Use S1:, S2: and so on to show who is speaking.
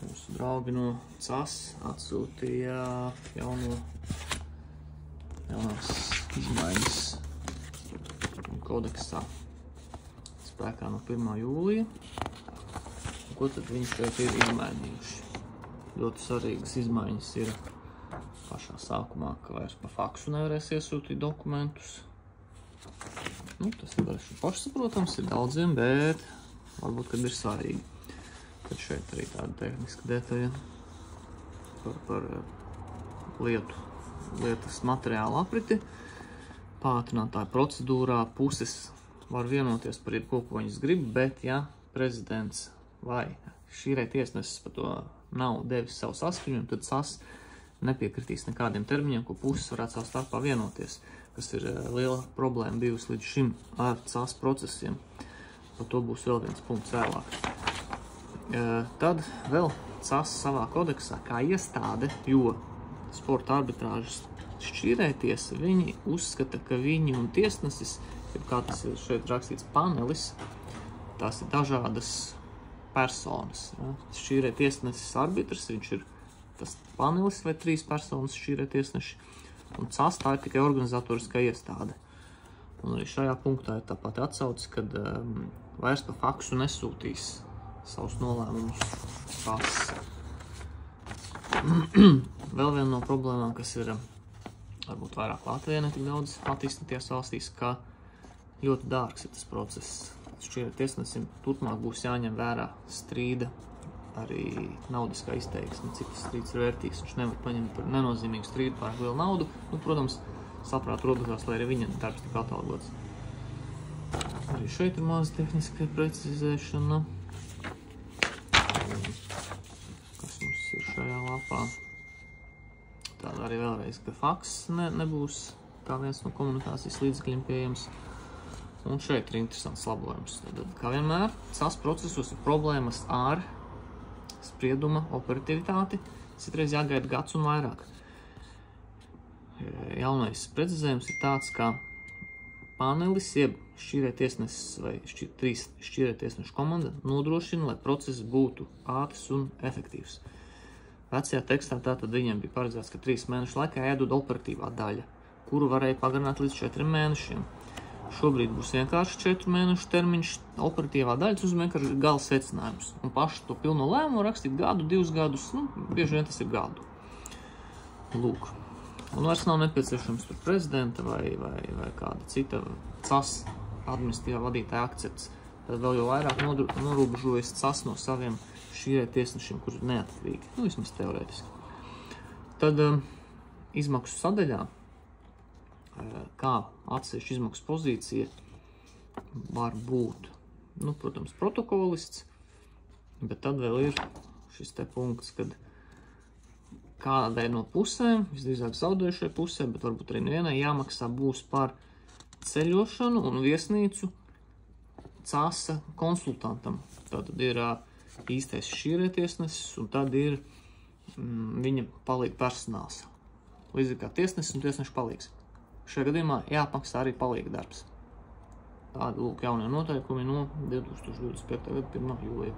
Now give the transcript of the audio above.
S1: Mūsu draugi no CAS atsūtīja jaunās izmaiņas kodeksā spēkā no 1. jūlija. Ko tad viņi šeit ir izmainījuši? Ļoti svarīgas izmaiņas ir pašā sākumā, ka vairs pa faksu nevarēs iesūtīt dokumentus. Tas ir pašsaprotams, ir daudziem, bet varbūt, kad ir svarīgi. Tad šeit arī tāda tehniska detaļa par lietas materiālu apriti. Pātrinātāja procedūrā puses var vienoties par jebko, ko viņas grib, bet ja prezidents vai šīrē tiesnesis par to nav devis savu saskaņojumu, tad CAS nepiekritīs nekādiem termiņiem, ko puses varētu savā starpā vienoties, kas ir liela problēma bijusi līdz šim ar CAS procesiem. Par to būs vēl viens punkts vēlāk. Tad vēl CAS savā kodeksā kā iestāde, jo sporta arbitrāžas šķīrētiesa, viņi uzskata, ka viņi un tiesnesis, kā tas ir šeit rakstīts panelis, tās ir dažādas personas. Šķīrē tiesnesis arbitrs, viņš ir tas panelis vai 3 personas šķīrē tiesneši, un CAS tā ir tikai organizatoriskā iestāde. Un arī šajā punktā ir tāpat atsaucis, kad vairs pa faksu nesūtīs savus nolēmumus CAS. Vēl viena no problēmām, kas ir varbūt vairāk Latvijā, ne tik daudz attīstīties valstīs, ka ļoti dārgs ir tas process. Šķiet, tiesnesim turpmāk būs jāņem vērā strīda, arī naudiskā izteiksme, cik tas strīds ir vērtīgs. Viņš nevar paņemt par nenozīmīgu strīdu pārāk lielu naudu. Protams, saprāt robežās, lai arī viņa darbs tik atalgots. Arī šeit ir maza tehniska precizēšana. Kas mums ir šajā lapā? Tāda arī vēlreiz, ka faks nebūs kā viens no komunikācijas līdzekļiem pieejams. Un šeit ir interesants labojums. Tad, kā vienmēr, CAS procesos ir problēmas ar sprieduma operativitāti. Citreiz jāgaida gads un vairāk. Jaunais precizējums ir tāds, ka panelis, jeb šķīrē tiesnesis vai 3 šķīrē tiesnešu komanda nodrošina, lai process būtu ātrs un efektīvs. Vecajā tekstā tātad viņiem bija paredzēts, ka 3 mēnešu laikā jādod operatīvā daļa, kuru varēja pagarināt līdz 4 mēnešiem. Šobrīd būs vienkārši 4 mēnešu termiņš. Operatīvā daļa uzmanīgi vienkārši gala secinājums. Un paši to pilno lēmumu rakstīt gadu, 2 gadus, bieži vien tas ir gadu. Lūk. Un vairs nav nepieciešams tur prezidenta vai kāda cita CAS administratīvā vadītāja akcepts. Tad vēl jau vairāk norobežojas CAS no saviem šķīrē tiesnešiem, kur ir neatkarīgi. Vismaz teorētiski. Tad izmaksu sadaļā, kā atsevišķa izmaksu pozīcija var būt, protams, protokolists, bet tad vēl ir šis te punkts, kad kādai no pusēm, visdrīzāk zaudējušai pusē, bet varbūt arī nevienai jāmaksā būs par ceļošanu un viesnīcu CAS konsultantam. Tātad ir īstais šķīrē tiesnesis un tad ir viņa palīga personāls. Līdzīgi kā tiesnesis un tiesneša palīgs. Šajā gadījumā jāapmaksā arī palīga darbs. Tādi lūk jaunie noteikumi no 2025. gada 1. jūlija.